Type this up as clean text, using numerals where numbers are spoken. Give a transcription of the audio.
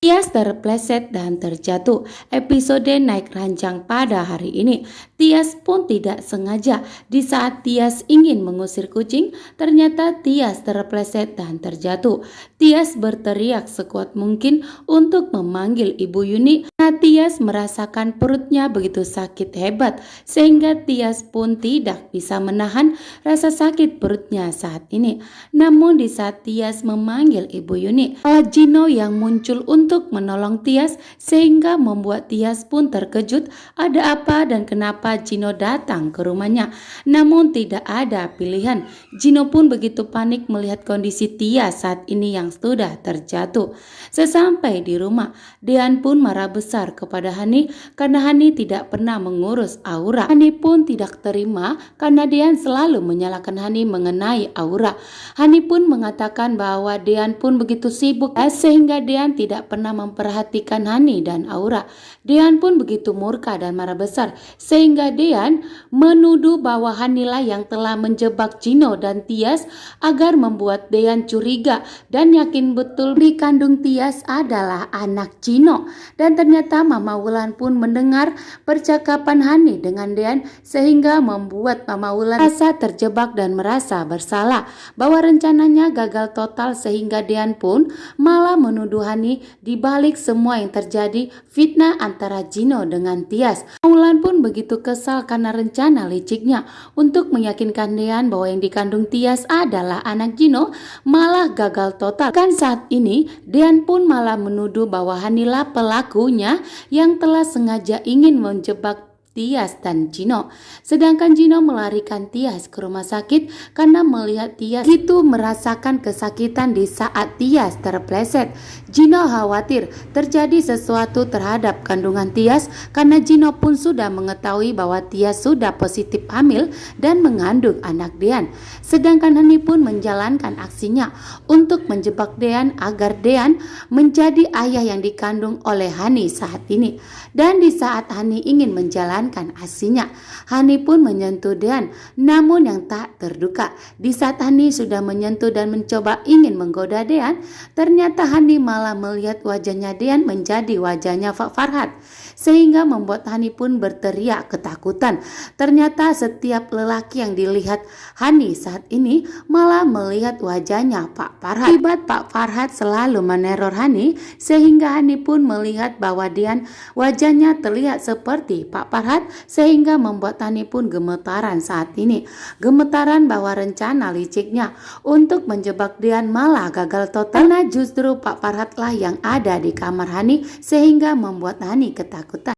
Tias terpleset dan terjatuh. Episode naik ranjang pada hari ini. Tias pun tidak sengaja. Di saat Tias ingin mengusir kucing, ternyata Tias terpleset dan terjatuh. Tias berteriak sekuat mungkin untuk memanggil Ibu Yuni. Karena Tias merasakan perutnya begitu sakit hebat, sehingga Tias pun tidak bisa menahan rasa sakit perutnya saat ini. Namun di saat Tias memanggil Ibu Yuni, Gino yang muncul untuk menolong Tias sehingga membuat Tias pun terkejut ada apa dan kenapa Gino datang ke rumahnya. Namun tidak ada pilihan. Gino pun begitu panik melihat kondisi Tias saat ini yang sudah terjatuh. Sesampai di rumah, Dean pun marah besar kepada Hani karena Hani tidak pernah mengurus Aura. Hani pun tidak terima karena Dean selalu menyalahkan Hani mengenai Aura. Hani pun mengatakan bahwa Dean pun begitu sibuk sehingga Dean tidak pernah memperhatikan Hani dan Aura. Dean pun begitu murka dan marah besar sehingga Dean menuduh bahwa Hani lah yang telah menjebak Gino dan Tias agar membuat Dean curiga dan yakin betul di kandung Tias adalah anak Gino. Dan ternyata Mama Wulan pun mendengar percakapan Hani dengan Dean sehingga membuat Mama Wulan merasa terjebak dan merasa bersalah bahwa rencananya gagal total sehingga Dean pun malah menuduh Hani di balik semua yang terjadi fitnah antara Gino dengan Tias. Wulan pun begitu kesal karena rencana liciknya untuk meyakinkan Dean bahwa yang dikandung Tias adalah anak Gino malah gagal total. Kan saat ini Dean pun malah menuduh bahwa Hanilah pelakunya yang telah sengaja ingin menjebak Tias dan Gino. Sedangkan Gino melarikan Tias ke rumah sakit karena melihat Tias itu merasakan kesakitan di saat Tias terpleset. Gino khawatir terjadi sesuatu terhadap kandungan Tias karena Gino pun sudah mengetahui bahwa Tias sudah positif hamil dan mengandung anak Dean. Sedangkan Hani pun menjalankan aksinya untuk menjebak Dean agar Dean menjadi ayah yang dikandung oleh Hani saat ini. Dan di saat Hani ingin menjalankan aksinya, Hani pun menyentuh Dean. Namun yang tak terduga, di saat Hani sudah menyentuh dan mencoba ingin menggoda Dean, ternyata Hani malah melihat wajahnya Dean menjadi wajahnya Pak Farhat, sehingga membuat Hani pun berteriak ketakutan. Ternyata setiap lelaki yang dilihat Hani saat ini malah melihat wajahnya Pak Farhat. Akibat Pak Farhat selalu meneror Hani sehingga Hani pun melihat bahwa Dean wajahnya terlihat seperti Pak Farhat sehingga membuat Hani pun gemetaran saat ini. Gemetaran bahwa rencana liciknya untuk menjebak Dean malah gagal total karena justru Pak Farhat lah yang ada di kamar Hani sehingga membuat Hani ketakutan.